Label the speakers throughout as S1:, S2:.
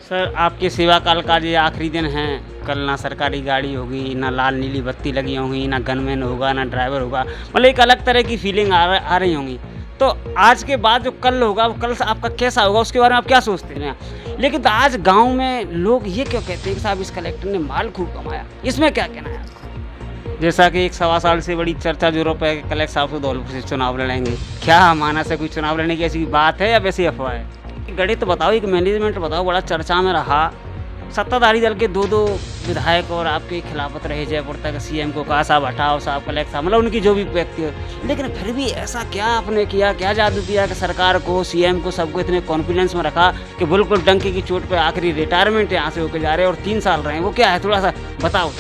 S1: Sir आपके सेवा काल का ये आखिरी दिन है। कल ना सरकारी गाड़ी होगी, ना लाल नीली बत्ती लगी होंगी, ना गनमैन होगा, ना ड्राइवर होगा। मतलब एक अलग तरह की फीलिंग आ रही होंगी। तो आज के बाद जो कल होगा, वो कल से आपका कैसा होगा, उसके बारे में आप क्या सोचते हैं? लेकिन तो आज गाँव में लोग ये क्यों कहते हैं कि साहब इस कलेक्टर ने माल खूब कमाया, इसमें क्या कहना है आपका? जैसा कि 1 सवा साल से बड़ी चर्चा जोरों पे है कि कलेक्टर साहब तो धौलपुर से चुनाव लड़ेंगे। क्या मानस है, कोई चुनाव लड़ने की ऐसी बात है या वैसी अफवाह है? गणित बताओ, एक मैनेजमेंट बताओ, बड़ा चर्चा में रहा। सत्ताधारी दल के दो विधायक और आपके खिलाफत रहे जयपुर तक, सीएम को कहा साहब हटाओ, साहब कलेक्टर साहब, मतलब उनकी जो भी व्यक्ति हो। लेकिन फिर भी ऐसा क्या आपने किया, क्या जादू किया कि सरकार को, सीएम को, सबको इतने कॉन्फिडेंस में रखा कि बिल्कुल डंके की चोट पे आखिरी रिटायरमेंट यहाँ से होकर जा रहे हैं और 3 साल रहे हैं? वो क्या है, थोड़ा सा बताओ।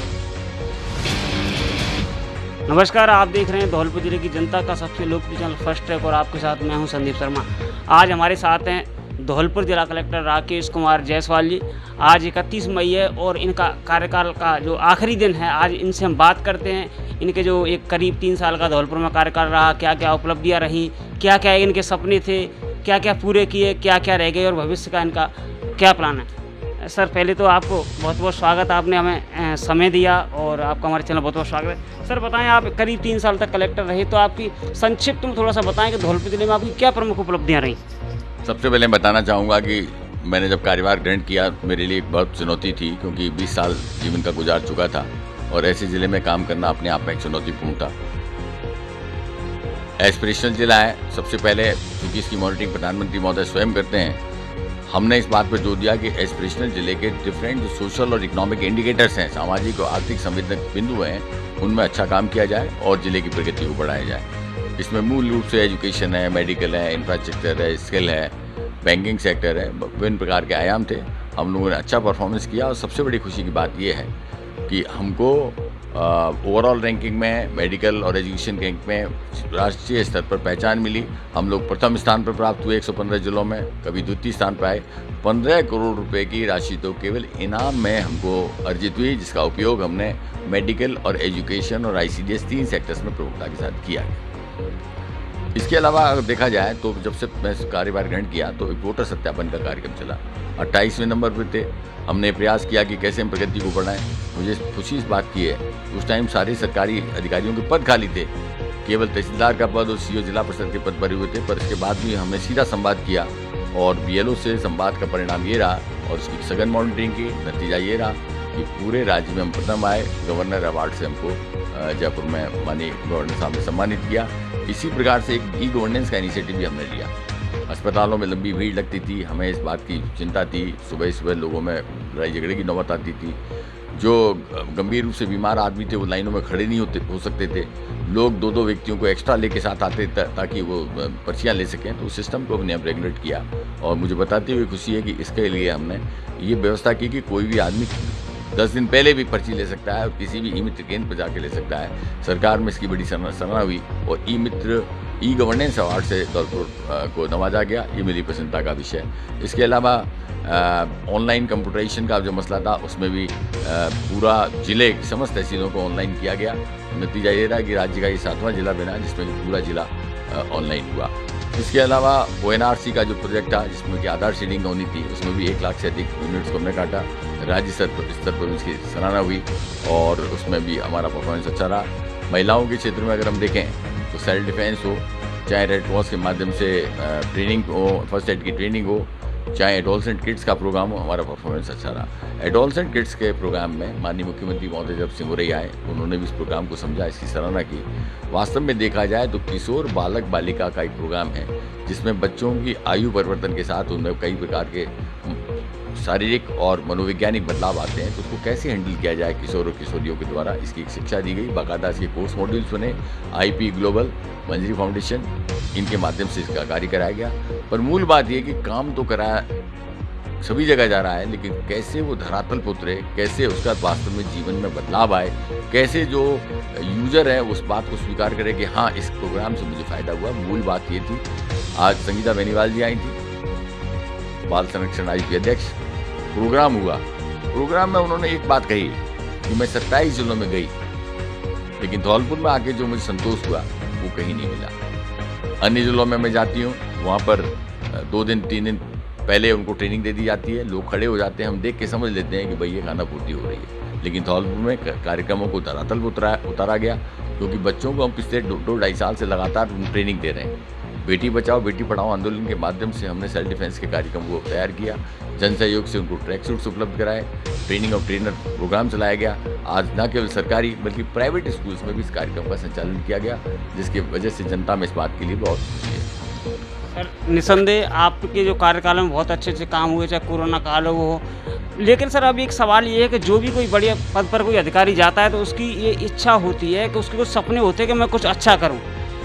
S1: नमस्कार, आप देख रहे हैं धौलपुर जिले की जनता का सबसे लोकप्रिय चैनल फर्स्ट ट्रैक और आपके साथ मैं हूं संदीप शर्मा। आज हमारे साथ हैं धौलपुर जिला कलेक्टर राकेश कुमार जायसवाल जी। आज 31 मई है और इनका कार्यकाल का जो आखिरी दिन है। आज इनसे हम बात करते हैं, इनके जो एक करीब 3 साल का धौलपुर में कार्यकाल रहा, क्या क्या उपलब्धियाँ रहीं, क्या क्या इनके सपने थे, क्या क्या पूरे किए, क्या क्या रह गए और भविष्य का इनका क्या प्लान है। सर पहले तो आपको बहुत बहुत स्वागत, आपने हमें समय दिया और आपका हमारे चैनल बहुत बहुत स्वागत है। सर बताएं, आप करीब 3 साल तक कलेक्टर रहे, तो आपकी संक्षिप्त में थोड़ा सा बताएं कि धौलपुर जिले में आपकी क्या प्रमुख उपलब्धियां रहीं?
S2: सबसे पहले बताना चाहूँगा कि मैंने जब कार्यभार ग्रहण किया, मेरे लिए एक बहुत चुनौती थी, क्योंकि 20 साल जीवन का गुजार चुका था और ऐसे ज़िले में काम करना अपने आप में एक चुनौतीपूर्ण था। एस्पिरेशनल जिला है। सबसे पहले क्योंकि इसकी मॉनिटरिंग प्रधानमंत्री महोदय स्वयं करते हैं, हमने इस बात पर जोर दिया कि एस्पिरेशनल जिले के डिफरेंट जो सोशल और इकोनॉमिक इंडिकेटर्स हैं, सामाजिक और आर्थिक संवेदक बिंदु हैं, उनमें अच्छा काम किया जाए और जिले की प्रगति को बढ़ाया जाए। इसमें मूल रूप से एजुकेशन है, मेडिकल है, इंफ्रास्ट्रक्चर है, स्किल है, बैंकिंग सेक्टर है, विभिन्न प्रकार के आयाम थे। हम लोगों ने अच्छा परफॉर्मेंस किया और सबसे बड़ी खुशी की बात यह है कि हमको ओवरऑल रैंकिंग में, मेडिकल और एजुकेशन रैंक में राष्ट्रीय स्तर पर पहचान मिली। हम लोग प्रथम स्थान पर प्राप्त हुए 115 जिलों में, कभी द्वितीय स्थान पर आए। 15 करोड़ रुपए की राशि तो केवल इनाम में हमको अर्जित हुई, जिसका उपयोग हमने मेडिकल और एजुकेशन और ICDS 3 सेक्टर्स में प्रमुखता के साथ किया गया। इसके अलावा अगर देखा जाए तो जब से मैं कार्यभार ग्रहण किया तो एक वोटर सत्यापन का कार्यक्रम चला। 28वें नंबर पर थे। हमने प्रयास किया कि कैसे हम प्रगति को बढ़ाएं। मुझे खुशी इस बात की है, उस टाइम सारे सरकारी अधिकारियों के पद खाली थे, केवल तहसीलदार का पद और CO जिला परिषद के पद भरे हुए थे। पर इसके बाद भी हमने सीधा संवाद किया और BLO से संवाद का परिणाम ये रहा और उसकी सघन मॉनिटरिंग की नतीजा ये रहा कि पूरे राज्य में हम प्रथम आए। गवर्नर अवार्ड से हमको जयपुर में माननीय गवर्नर साहब ने सम्मानित किया। इसी प्रकार से एक E-गवर्नेंस का इनिशिएटिव भी हमने लिया। अस्पतालों में लंबी भीड़ लगती थी, हमें इस बात की चिंता थी। सुबह सुबह लोगों में लड़ाई झगड़े की नौबत आती थी। जो गंभीर रूप से बीमार आदमी थे वो लाइनों में खड़े नहीं हो सकते थे। लोग 2-2 व्यक्तियों को एक्स्ट्रा लेके साथ आते ताकि वो पर्चियाँ ले सकें। तो उस सिस्टम को हमने अब रेगुलेट किया और मुझे बताते हुए खुशी है कि इसके लिए हमने ये व्यवस्था की कि कोई भी आदमी 10 दिन पहले भी पर्ची ले सकता है और किसी भी ई-मित्र केंद्र पर जाके ले सकता है। सरकार में इसकी बड़ी सराहना हुई और E-गवर्नेंस अवार्ड से धौलपुर को नवाजा गया। ये मेरी प्रसन्नता का विषय। इसके अलावा ऑनलाइन कंप्यूटराइजेशन का जो मसला था, उसमें भी पूरा जिले की समस्त तहसीलों को ऑनलाइन किया गया। नतीजा ये रहा कि राज्य का ये 7वां जिला बना जिसमें पूरा जिला ऑनलाइन हुआ। इसके अलावा ONRC का जो प्रोजेक्ट था, जिसमें कि आधार सीडिंग होनी थी, उसमें भी 1 लाख से अधिक यूनिट्स को हमने काटा। राज्य स्तर पर उसकी सराहना हुई और उसमें भी हमारा परफॉर्मेंस अच्छा रहा। महिलाओं के क्षेत्र में अगर हम देखें तो सेल्फ डिफेंस हो, चाहे रेड क्रॉस के माध्यम से ट्रेनिंग हो, फर्स्ट एड की ट्रेनिंग हो, चाहे एडोलसेंट किड्स का प्रोग्राम हो, हमारा परफॉर्मेंस अच्छा रहा। एडोलसेंट किड्स के प्रोग्राम में माननीय मुख्यमंत्री महोदय जब सिंगुरई आए, उन्होंने भी इस प्रोग्राम को समझा, इसकी सराहना की। वास्तव में देखा जाए तो किशोर बालक बालिका का एक प्रोग्राम है जिसमें बच्चों की आयु परिवर्तन के साथ उनमें कई प्रकार के शारीरिक और मनोवैज्ञानिक बदलाव आते हैं। तो उसको कैसे हैंडल किया जाए किशोर और किशोरियों के द्वारा, इसकी एक शिक्षा दी गई। बाकायदा इसके कोर्स मॉड्यूल्स बने। IP ग्लोबल, मंजरी फाउंडेशन, इनके माध्यम से इसका कार्य कराया गया। पर मूल बात यह कि काम तो कराया सभी जगह जा रहा है, लेकिन कैसे वो धरातल पर उतरे, कैसे उसका वास्तव में जीवन में बदलाव आए, कैसे जो यूजर है उस बात को स्वीकार करे कि हाँ, इस प्रोग्राम से मुझे फ़ायदा हुआ। मूल बात ये थी। आज संगीता बेनीवाल जी आई थी, बाल संरक्षण आयोग की अध्यक्ष। प्रोग्राम हुआ, प्रोग्राम में उन्होंने एक बात कही कि मैं 27 जिलों में गई, लेकिन धौलपुर में आके जो मुझे संतोष हुआ वो कहीं नहीं मिला। अन्य जिलों में मैं जाती हूँ, वहाँ पर 2 दिन 3 दिन पहले उनको ट्रेनिंग दे दी जाती है, लोग खड़े हो जाते हैं, हम देख के समझ लेते हैं कि भाई ये खाना पूर्ति हो रही है। लेकिन धौलपुर में कार्यक्रमों को धरातल पर उतारा गया, क्योंकि बच्चों को हम पिछले 2-2.5 साल से लगातार ट्रेनिंग दे रहे हैं। बेटी बचाओ बेटी पढ़ाओ आंदोलन के माध्यम से हमने सेल्फ डिफेंस के कार्यक्रम को तैयार किया, जन सहयोग से उनको ट्रैक सूट्स उपलब्ध कराए, ट्रेनिंग ऑफ ट्रेनर प्रोग्राम चलाया गया। आज न केवल सरकारी बल्कि प्राइवेट स्कूल्स में भी इस कार्यक्रम का संचालन किया गया, जिसकी वजह से जनता में इस बात के लिए बहुत खुशी है।
S1: सर निसंदेह आपके जो कार्यकाल में बहुत अच्छे अच्छे काम हुए, चाहे कोरोना काल हो वो हो, लेकिन सर अब एक सवाल ये है कि जो भी कोई बड़े पद पर कोई अधिकारी जाता है तो उसकी ये इच्छा होती है कि उसके कुछ सपने होते हैं कि मैं कुछ अच्छा करूं।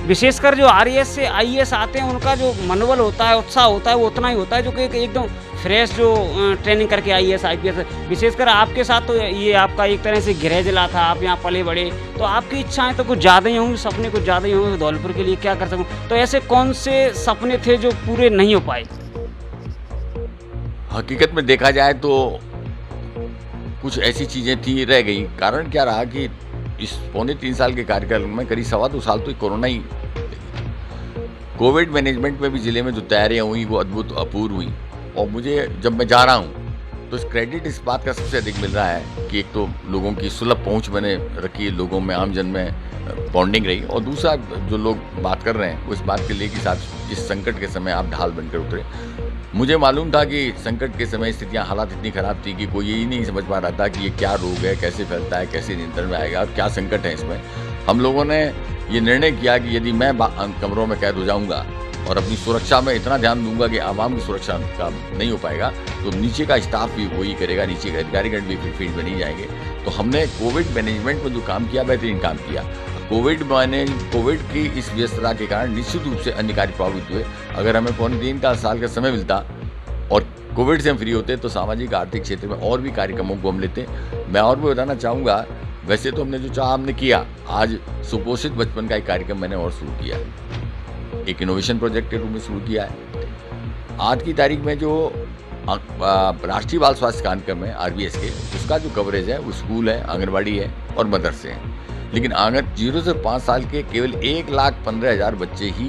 S1: विशेषकर जो आरएएस से आईएएस आते हैं उनका जो मनोबल होता है, उत्साह होता है, वो उतना ही होता है जो कि एकदम फ्रेश जो ट्रेनिंग करके आईएएस आईपीएस। विशेषकर आपके साथ तो ये आपका एक तरह से गृह जिला था, आप यहाँ पले बड़े, तो आपकी इच्छाएं तो कुछ ज़्यादा ही होंगी, सपने कुछ ज़्यादा ही होंगे, धौलपुर के लिए क्या कर सकूँ। तो ऐसे कौन से सपने थे जो पूरे नहीं हो पाए?
S2: हकीकत में देखा जाए तो कुछ ऐसी चीज़ें थी रह गई। कारण क्या रहा कि इस 2.25 साल के कार्यकाल में करीब 2.25 साल तो कोरोना ही। कोविड मैनेजमेंट में भी ज़िले में जो तैयारियाँ हुई वो अद्भुत अपूर्व हुई, और मुझे जब मैं जा रहा हूँ तो इस क्रेडिट इस बात का सबसे अधिक मिल रहा है कि एक तो लोगों की सुलभ पहुँच मैंने रखी है, लोगों में आम जन में बॉन्डिंग रही, और दूसरा जो लोग बात कर रहे हैं वो इस बात के लिए कि साथ इस संकट के समय आप ढाल बनकर उतरे। मुझे मालूम था कि संकट के समय स्थितियां हालात इतनी ख़राब थी कि कोई यही नहीं समझ पा रहा था कि ये क्या रोग है, कैसे फैलता है, कैसे नियंत्रण में आएगा और क्या संकट है इसमें। हम लोगों ने ये निर्णय किया कि यदि मैं कमरों में कैद हो जाऊंगा और अपनी सुरक्षा में इतना ध्यान दूंगा कि आवाम की सुरक्षा का नहीं हो पाएगा, तो नीचे का स्टाफ भी वही करेगा, नीचे के अधिकारीगण भी फील्ड में नहीं जाएंगे। तो हमने कोविड मैनेजमेंट में जो काम किया बेहतरीन काम किया। कोविड की इस व्यस्तता के कारण निश्चित रूप से अन्य कार्य प्रभावित हुए। अगर हमें 3.25 साल का समय मिलता और कोविड से हम फ्री होते तो सामाजिक आर्थिक क्षेत्र में और भी कार्यक्रमों को हम लेते। मैं और भी बताना चाहूँगा, वैसे तो हमने जो चाहा हमने किया। आज सुपोषित बचपन का एक कार्यक्रम मैंने और शुरू किया है, एक इनोवेशन प्रोजेक्ट के रूप में शुरू किया है। आज की तारीख में जो राष्ट्रीय बाल स्वास्थ्य कार्यक्रम है RBS के, उसका जो कवरेज है वो स्कूल है, आंगनबाड़ी है और मदरसे हैं। लेकिन 0 से 5 साल के केवल 1,15,000 बच्चे ही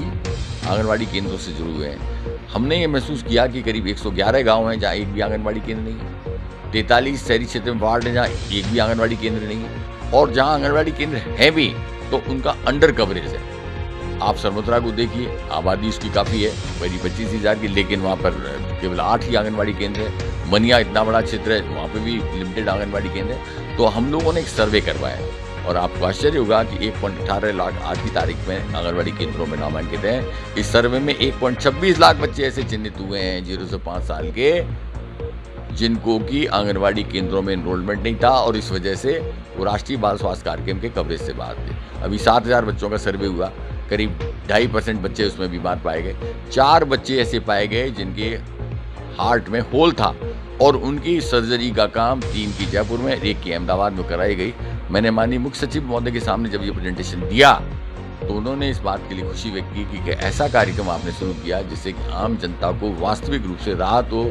S2: आंगनबाड़ी केंद्रों से जुड़े हुए हैं। हमने ये महसूस किया कि करीब 111 गांव हैं जहाँ एक भी आंगनबाड़ी केंद्र नहीं है, 43 शहरी क्षेत्र में वार्ड है जहाँ एक भी आंगनबाड़ी केंद्र नहीं है, और जहाँ आंगनबाड़ी केंद्र हैं भी तो उनका अंडर कवरेज है। आप सरमोत्रा को देखिए, आबादी उसकी काफ़ी है, करीब 25,000 की, लेकिन वहाँ पर केवल 8 ही आंगनबाड़ी केंद्र है। मनिया इतना बड़ा क्षेत्र है, वहाँ पर भी लिमिटेड आंगनबाड़ी केंद्र है। तो हम लोगों ने एक सर्वे करवाया और आपको आश्चर्य होगा कि 1.18 लाख आज की तारीख में आंगनबाड़ी केंद्रों में नामांकित हैं। इस सर्वे में 1.26 लाख बच्चे ऐसे चिन्हित हुए हैं 0 से 5 साल के, जिनको कि आंगनबाड़ी केंद्रों में एनरोलमेंट नहीं था, और इस वजह से वो राष्ट्रीय बाल स्वास्थ्य कार्यक्रम के कवरेज से बाहर थे। अभी 7,000 बच्चों का सर्वे हुआ, करीब 2.5% बच्चे उसमें बीमार पाए गए। 4 बच्चे ऐसे पाए गए जिनके हार्ट में होल था, और उनकी सर्जरी का काम 3 की जयपुर में, 1 की अहमदाबाद में कराई गई। मैंने माननीय मुख्य सचिव महोदय के सामने जब ये प्रेजेंटेशन दिया तो उन्होंने इस बात के लिए खुशी व्यक्त की कि ऐसा कार्यक्रम आपने शुरू किया जिससे कि आम जनता को वास्तविक रूप से राहत हो,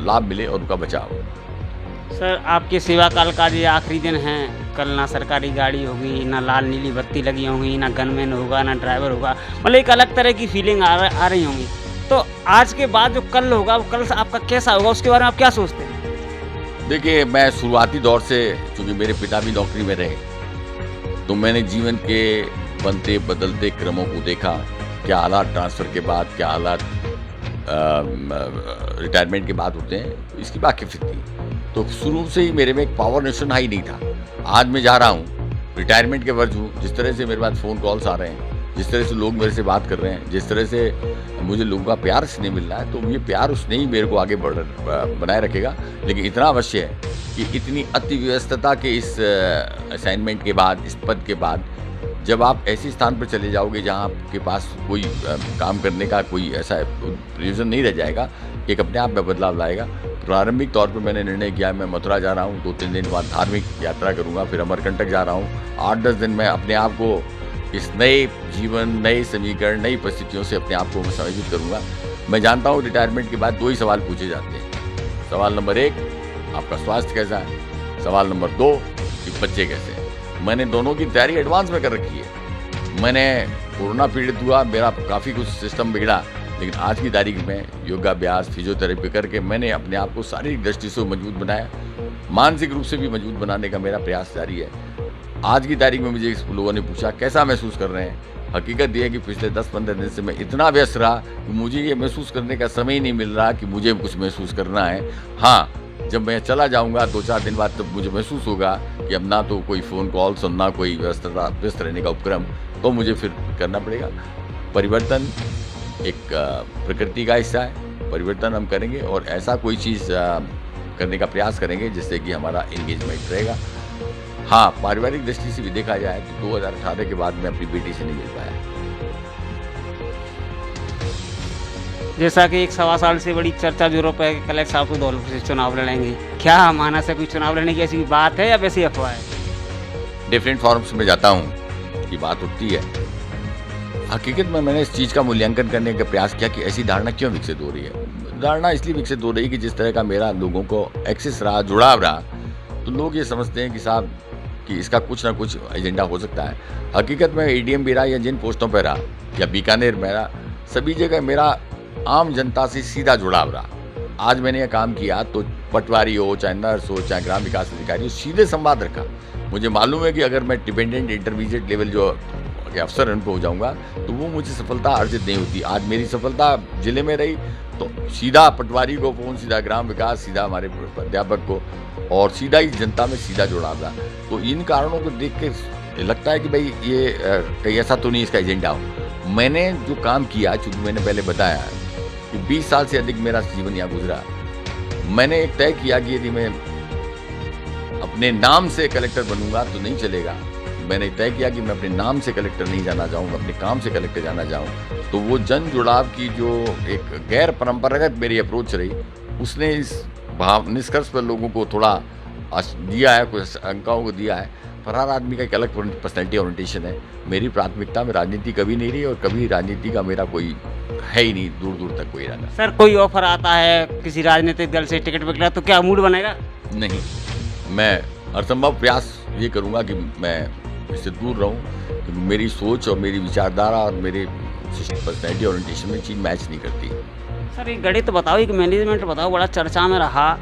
S2: लाभ मिले और उनका बचाव हो।
S1: सर आपके सेवा काल का ये आखिरी दिन है, कल ना सरकारी गाड़ी होगी, ना लाल नीली बत्ती लगी होंगी, ना गनमैन होगा, ना ड्राइवर होगा, मतलब एक अलग तरह की फीलिंग आ रही होंगी। तो आज के बाद जो कल होगा, वो कल से आपका कैसा होगा, उसके बारे में आप क्या सोचते हैं?
S2: देखिए, मैं शुरुआती दौर से, चूँकि मेरे पिता भी नौकरी में रहे, तो मैंने जीवन के बनते बदलते क्रमों को देखा। क्या हालात ट्रांसफ़र के बाद, क्या हालात रिटायरमेंट के बाद होते हैं, इसकी वाकिफ़ थी। तो शुरू से ही मेरे में एक पावर नेशन हाई नहीं था। आज मैं जा रहा हूँ, रिटायरमेंट के वर्ष हूँ, जिस तरह से मेरे पास फ़ोन कॉल्स आ रहे हैं, जिस तरह से लोग मेरे से बात कर रहे हैं, जिस तरह से मुझे लोगों का प्यार स्नेह मिल रहा है, तो ये प्यार उसने ही मेरे को आगे बनाए रखेगा। लेकिन इतना अवश्य है कि इतनी अति व्यस्तता के इस असाइनमेंट के बाद, इस पद के बाद, जब आप ऐसे स्थान पर चले जाओगे जहाँ आपके पास कोई काम करने का कोई ऐसा रीज़न नहीं रह जाएगा, एक अपने आप में बदलाव लाएगा। प्रारंभिक तौर पर मैंने निर्णय किया, मैं मथुरा जा रहा हूँ, 2-3 दिन बाद धार्मिक यात्रा करूँगा, फिर अमरकंटक जा रहा हूँ। 8-10 दिन में अपने आप को इस नए जीवन, नए समीकरण, नई परिस्थितियों से अपने आप को समायोजित करूँगा। मैं जानता हूँ रिटायरमेंट के बाद 2 ही सवाल पूछे जाते हैं। सवाल नंबर 1, आपका स्वास्थ्य कैसा है? सवाल नंबर 2, कि बच्चे कैसे हैं? मैंने दोनों की तैयारी एडवांस में कर रखी है। मैंने कोरोना पीड़ित हुआ, मेरा काफ़ी कुछ सिस्टम बिगड़ा, लेकिन आज की तारीख में योगाभ्यास, फिजियोथेरेपी करके मैंने अपने आप को शारीरिक दृष्टि से मजबूत बनाया, मानसिक रूप से भी मजबूत बनाने का मेरा प्रयास जारी है। आज की तारीख में मुझे लोगों ने पूछा कैसा महसूस कर रहे हैं। हकीकत ये है कि पिछले 10-15 दिन से मैं इतना व्यस्त रहा कि मुझे ये महसूस करने का समय ही नहीं मिल रहा कि मुझे कुछ महसूस करना है। हाँ, जब मैं चला जाऊंगा 2-4 दिन बाद, तब मुझे महसूस होगा कि अब ना तो कोई फ़ोन कॉल्स और ना कोई व्यस्त रहने का उपक्रम, तो मुझे फिर करना पड़ेगा। परिवर्तन एक प्रकृति का हिस्सा है, परिवर्तन हम करेंगे और ऐसा कोई चीज़ करने का प्रयास करेंगे जिससे कि हमारा एंगेजमेंट रहेगा। हाँ, पारिवारिक दृष्टि से भी देखा जाए तो 2018 के बाद मैं अपनी बेटी से नहीं मिल पाया।
S1: जैसा कि 1-1.25 साल से बड़ी चर्चा जोरों पर है कि कलेक्टर साहब तो धौलपुर से चुनाव लड़ेंगे, क्या मानस है, कोई चुनाव लड़ने की ऐसी बात है या वैसी अफवाह है?
S2: डिफरेंट फॉर्म्स में जाता हूँ, ये बात उठती है। हकीकत में मैंने इस चीज़ का मूल्यांकन करने का प्रयास किया कि ऐसी धारणा क्यों विकसित हो रही है। धारणा इसलिए विकसित हो रही है कि जिस तरह का मेरा लोगों को एक्सेस रहा, जुड़ाव रहा, तो लोग ये समझते हैं कि साहब कि इसका कुछ ना कुछ एजेंडा हो सकता है। हकीकत में एडीएम भी रहा या जिन पोस्टों पर रहा या बीकानेर में रहा, सभी जगह मेरा आम जनता से सीधा जुड़ाव रहा। आज मैंने यह काम किया तो पटवारी हो, चाहे नर्स हो, चाहे ग्राम विकास अधिकारी हो, सीधे संवाद रखा। मुझे मालूम है कि अगर मैं डिपेंडेंट इंटरमीडिएट लेवल जो अफसर उनको हो जाऊंगा तो वो मुझे सफलता अर्जित नहीं होती। आज मेरी सफलता जिले में रही तो सीधा पटवारी को फ़ोन, सीधा ग्राम विकास, सीधा हमारे अध्यापक को और सीधा ही जनता में सीधा जुड़ाव रहा। तो इन कारणों को देख के लगता है कि भाई ये कहीं ऐसा तो नहीं इसका एजेंडा हो। मैंने जो काम किया, चूँकि मैंने पहले बताया कि 20 साल से अधिक मेरा जीवन यहाँ गुजरा, मैंने एक तय किया कि यदि मैं अपने नाम से कलेक्टर बनूंगा तो नहीं चलेगा। मैंने तय किया कि मैं अपने नाम से कलेक्टर नहीं जाना चाहूँगा, अपने काम से कलेक्टर जाना चाहूँ। तो वो जन जुड़ाव की जो एक गैर परंपरागत मेरी अप्रोच रही, उसने इस भाव निष्कर्ष पर लोगों को थोड़ा दिया है, कुछ अंकों को दिया है। पर हर आदमी का एक अलग पर्सनैलिटी ओरिएंटेशन है। मेरी प्राथमिकता में राजनीति कभी नहीं रही और कभी राजनीति का मेरा कोई है ही नहीं, दूर दूर तक कोई इरादा।
S1: सर, कोई ऑफर आता है किसी राजनीतिक दल से टिकट वगैरह तो क्या मूड बनेगा?
S2: नहीं, मैं हरसंभव प्रयास ये करूँगा कि मैं इससे दूर रहूं, क्योंकि मेरी सोच और मेरी विचारधारा और मेरे पर्सनैलिटी ओरिएंटेशन में चीज़ मैच नहीं करती।
S1: सर, एक गणित बताओ, एक मैनेजमेंट बताओ, बड़ा चर्चा में रहा।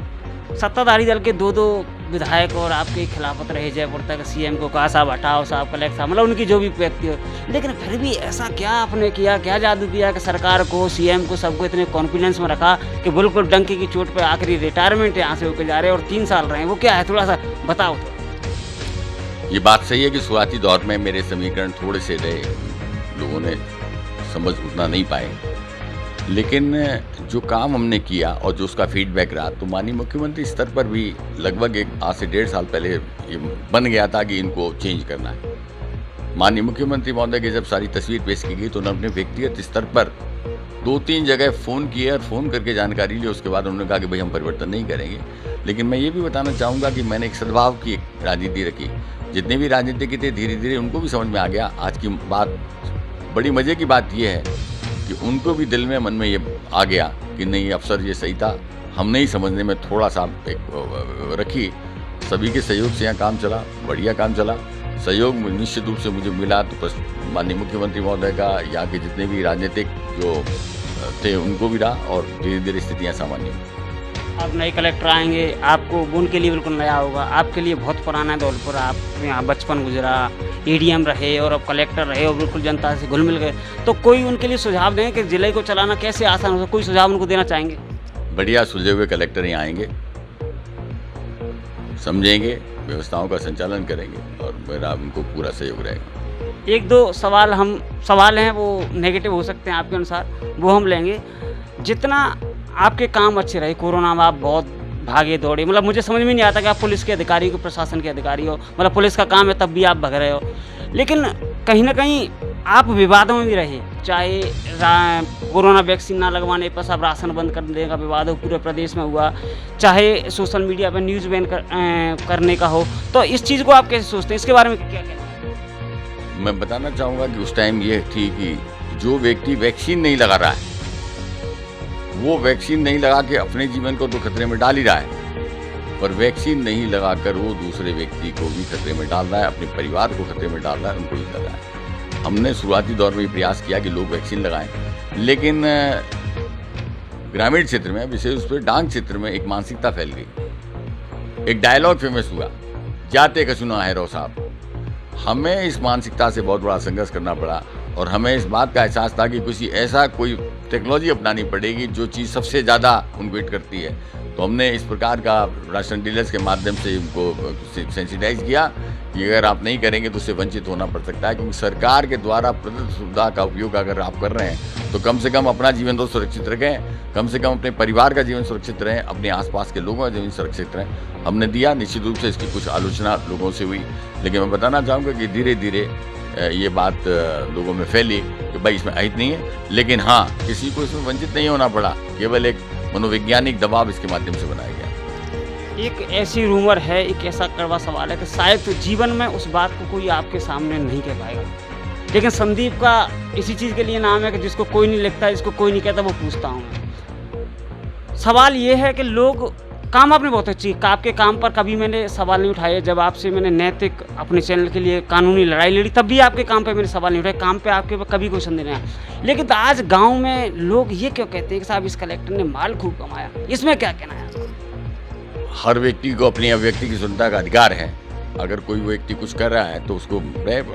S1: सत्ताधारी दल के 2 विधायक और आपके खिलाफत रहे जयपुर तक, सीएम को कहा साहब हटाओ, साहब कलेक्टर साहब, मतलब उनकी जो भी व्यक्ति हो, लेकिन फिर भी ऐसा क्या आपने किया, क्या जादू किया कि सरकार को, सीएम को, सबको इतने कॉन्फिडेंस में रखा कि बिल्कुल डंके की चोट पर आखिरी रिटायरमेंट यहाँ से होकर जा रहे हैं और 3 साल रहे, वो क्या है, थोड़ा सा बताओ तो।
S2: ये बात सही है कि शुरुआती दौर में मेरे समीकरण थोड़े से रहे, लोगों ने समझ उतना नहीं पाए, लेकिन जो काम हमने किया और जो उसका फीडबैक रहा, तो माननीय मुख्यमंत्री स्तर पर भी लगभग आज से 1.5 साल पहले ये बन गया था कि इनको चेंज करना है। माननीय मुख्यमंत्री महोदय की जब सारी तस्वीर पेश की गई तो उन्होंने अपने व्यक्तिगत स्तर पर 2-3 जगह फ़ोन किए और फ़ोन करके जानकारी ली। उसके बाद उन्होंने कहा कि भाई हम परिवर्तन नहीं करेंगे। लेकिन मैं ये भी बताना चाहूँगा कि मैंने एक सद्भाव की राजनीति रखी। जितने भी राजनीतिक थे धीरे धीरे उनको भी समझ में आ गया। आज की बात, बड़ी मज़े की बात यह है कि उनको भी दिल में, मन में ये आ गया कि नहीं, अफसर ये सही था, हमने ही समझने में थोड़ा सा एक रखी। सभी के सहयोग से यहाँ काम चला, बढ़िया काम चला। सहयोग निश्चित रूप से मुझे मिला तो माननीय मुख्यमंत्री महोदय का, यहाँ के जितने भी राजनीतिक जो थे उनको भी रहा और धीरे धीरे स्थितियाँ सामान्य हुई।
S1: अब नए कलेक्टर आएंगे, आपको उनके लिए बिल्कुल नया होगा, आपके लिए बहुत पुराना है धौलपुर, आप यहाँ बचपन गुजरा, एडीएम रहे और अब कलेक्टर रहे और बिल्कुल जनता से घुल मिल गए, तो कोई उनके लिए सुझाव दें कि जिले को चलाना कैसे आसान हो सकता, कोई सुझाव उनको देना चाहेंगे?
S2: बढ़िया सुलझे हुए कलेक्टर यहाँ आएंगे, समझेंगे, व्यवस्थाओं का संचालन करेंगे और मेरा उनको पूरा सहयोग रहेगा।
S1: 1-2 सवाल हैं वो नेगेटिव हो सकते हैं आपके अनुसार, वो हम लेंगे। जितना आपके काम अच्छे रहे, कोरोना में आप बहुत भागे दौड़े, मतलब मुझे समझ में नहीं आता कि आप पुलिस के अधिकारी हो, प्रशासन के अधिकारी हो, मतलब पुलिस का काम है तब भी आप भग रहे हो, लेकिन कहीं ना कहीं आप विवादों में भी रहे। चाहे कोरोना वैक्सीन ना लगवाने पर सब राशन बंद कर देने का विवाद हो, पूरे प्रदेश में हुआ, चाहे सोशल मीडिया पर न्यूज़ बैन करने का हो, तो इस चीज़ को आप कैसे सोचते हैं, इसके बारे में क्या कहना है?
S2: मैं बताना चाहूँगा कि उस टाइम ये थी कि जो व्यक्ति वैक्सीन नहीं लगा रहा है, वो वैक्सीन नहीं लगा के अपने जीवन को तो खतरे में डाल ही रहा है, पर वैक्सीन नहीं लगाकर वो दूसरे व्यक्ति को भी खतरे में डाल रहा है, अपने परिवार को खतरे में डाल रहा है, उनको भी कर रहा है। हमने शुरुआती दौर में प्रयास किया कि लोग वैक्सीन लगाएं, लेकिन ग्रामीण क्षेत्र में, विशेष रूप से डांग क्षेत्र में एक मानसिकता फैल गई। एक डायलॉग फेमस हुआ, जाते कसुना है रो साहब। हमें इस मानसिकता से बहुत बड़ा संघर्ष करना पड़ा और हमें इस बात का एहसास था कि कोई टेक्नोलॉजी अपनानी पड़ेगी जो चीज़ सबसे ज़्यादा उनको हिट करती है। तो हमने इस प्रकार का राशन डीलर्स के माध्यम से उनको सेंसिटाइज किया कि अगर आप नहीं करेंगे तो उससे वंचित होना पड़ सकता है, क्योंकि सरकार के द्वारा प्रदत्त सुविधा का उपयोग अगर आप कर रहे हैं तो कम से कम अपना जीवन तो सुरक्षित रखें, कम से कम अपने परिवार का जीवन सुरक्षित रहें, अपने आसपास के लोगों का जीवन सुरक्षित रहें। हमने दिया, निश्चित रूप से इसकी कुछ आलोचना लोगों से हुई, लेकिन मैं बताना चाहूँगा कि धीरे धीरे ये बात लोगों में फैली कि भाई इसमें अहित नहीं है। लेकिन हाँ, किसी को इसमें वंचित नहीं होना पड़ा, केवल एक मनोवैज्ञानिक दबाव इसके माध्यम से बनाया गया।
S1: एक ऐसी रूमर है, एक ऐसा कड़वा सवाल है कि शायद तो जीवन में उस बात को कोई आपके सामने नहीं कह पाएगा, लेकिन संदीप का इसी चीज़ के लिए नाम है कि जिसको कोई नहीं लिखता, जिसको कोई नहीं कहता, वो पूछता हूँ मैं। सवाल ये है कि लोग काम आपने बहुत अच्छी, आपके काम पर कभी मैंने सवाल नहीं उठाए। जब आपसे मैंने नैतिक अपने चैनल के लिए कानूनी लड़ाई लड़ी तब भी आपके काम पे मैंने सवाल नहीं उठाए, काम पे आपके कभी क्वेश्चन नहीं आया। लेकिन तो आज गांव में लोग ये क्यों कहते हैं कि साहब इस कलेक्टर ने माल खूब कमाया, इसमें क्या कहना है?
S2: हर व्यक्ति को अपनी अभिव्यक्ति की स्वतंत्रता का अधिकार है। अगर कोई व्यक्ति कुछ कर रहा है तो उसको,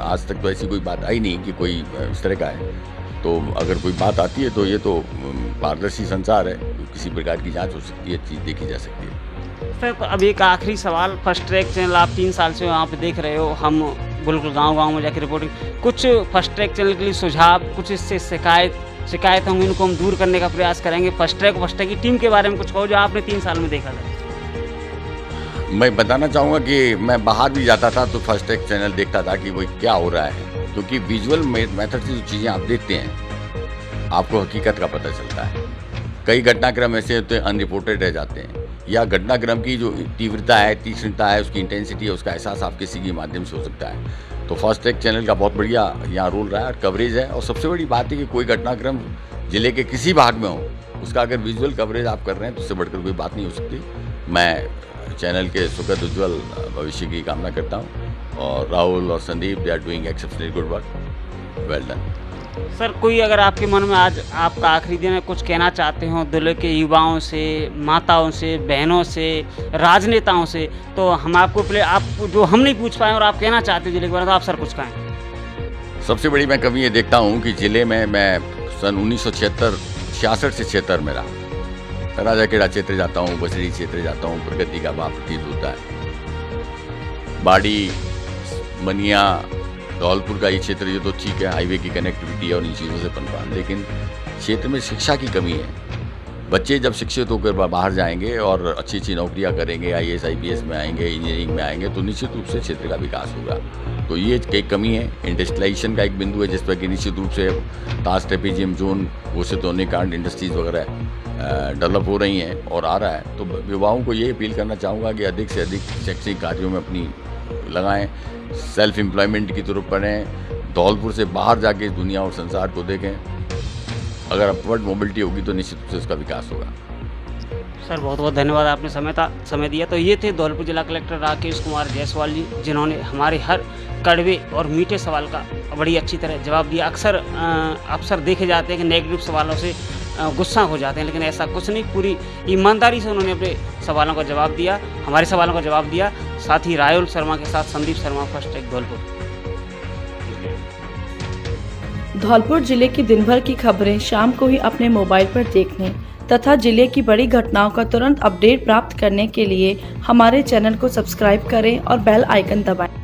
S2: आज तक तो ऐसी कोई बात आई नहीं कि कोई इस तरह का है। तो अगर कोई बात आती है तो ये तो पारदर्शी संसार है, किसी प्रकार की जांच हो सकती है, चीज़ देखी जा सकती है।
S1: सर, तो अब एक आखिरी सवाल, फर्स्ट ट्रैक चैनल आप 3 साल से वहाँ पे देख रहे हो, हम बिल्कुल गांव-गांव में जाकर रिपोर्टिंग, कुछ फर्स्ट ट्रैक चैनल के लिए सुझाव, कुछ इससे शिकायत होंगी, इनको हम दूर करने का प्रयास करेंगे। फर्स्ट ट्रैक की टीम के बारे में कुछ कहो जो आपने 3 साल में देखा था।
S2: मैं बताना चाहूँगा कि मैं बाहर भी जाता था तो फर्स्ट ट्रैक चैनल देखता था कि वो क्या हो रहा है, क्योंकि विजुअल मेथड से जो चीज़ें आप देखते हैं आपको हकीकत का पता चलता है। कई घटनाक्रम ऐसे होते हैं अनरिपोर्टेड रह जाते हैं, या घटनाक्रम की जो तीव्रता है, तीक्ष्णता है, उसकी इंटेंसिटी है, उसका एहसास आप किसी के माध्यम से हो सकता है। तो फर्स्ट ट्रैक चैनल का बहुत बढ़िया यहाँ रोल रहा है और कवरेज है। और सबसे बड़ी बात है कि कोई घटनाक्रम जिले के किसी भाग में हो, उसका अगर विजुअल कवरेज आप कर रहे हैं तो उससे बढ़कर कोई बात नहीं हो सकती। मैं चैनल के सुखद उज्ज्वल भविष्य की कामना करता हूँ और राहुल और Sandeep, they are doing exceptionally good work, well done.
S1: Sir, कोई अगर आपके मन में आज आपका आखिरी दिन है, कुछ कहना चाहते हो जिले के युवाओं से, माताओं से, बहनों से, राजनेताओं से, तो हम आपको आप जो हम नहीं पूछ पाए और आप कहना चाहते हैं जिले के बारे में, तो आप सर कुछ कहें।
S2: सबसे बड़ी मैं कमी ये देखता हूँ कि जिले में मैं सन 1966 से 76 में रहा, राजाखेड़ा क्षेत्र जाता हूँ, बसरी क्षेत्र जाता हूँ, प्रगति का भाव प्रतीत होता है। बाड़ी, मनिया, धौलपुर का ये क्षेत्र ये तो ठीक है, हाईवे की कनेक्टिविटी है और इन चीज़ों से पनपा, लेकिन क्षेत्र में शिक्षा की कमी है। बच्चे जब शिक्षित होकर बाहर जाएंगे और अच्छी अच्छी नौकरियां करेंगे, IAS IPS में आएंगे, इंजीनियरिंग में आएंगे, तो निश्चित रूप से क्षेत्र का विकास होगा। तो ये एक कमी है। इंडस्ट्रियलाइजेशन का एक बिंदु है जिस पर कि निश्चित रूप से ताज ट्रेपेजियम जोन घोषित होने के कारण इंडस्ट्रीज़ वगैरह डेवलप हो रही हैं और आ रहा है। तो युवाओं को ये अपील करना चाहूँगा कि अधिक से अधिक शैक्षणिक कार्यों में अपनी लगाएं, सेल्फ एम्प्लॉयमेंट की तरफ बढ़ें, धौलपुर से बाहर जाके इस दुनिया और संसार को देखें। अगर अपवर्ड मोबिलिटी होगी तो निश्चित रूप से उसका विकास होगा।
S1: सर, बहुत बहुत धन्यवाद, आपने समय दिया। तो ये थे धौलपुर जिला कलेक्टर राकेश कुमार जायसवाल जी, जिन्होंने हमारे हर कड़वे और मीठे सवाल का बड़ी अच्छी तरह जवाब दिया। अक्सर देखे जाते हैं कि नेगेटिव सवालों से गुस्सा हो जाते हैं, लेकिन ऐसा कुछ नहीं, पूरी ईमानदारी से उन्होंने अपने सवालों का जवाब दिया, हमारे सवालों का जवाब दिया। साथ ही राहुल शर्मा के साथ संदीप शर्मा, फर्स्ट ट्रैक धौलपुर।
S3: धौलपुर जिले की दिन भर की खबरें शाम को ही अपने मोबाइल पर देखने तथा जिले की बड़ी घटनाओं का तुरंत अपडेट प्राप्त करने के लिए हमारे चैनल को सब्सक्राइब करें और बेल आइकन दबाएं।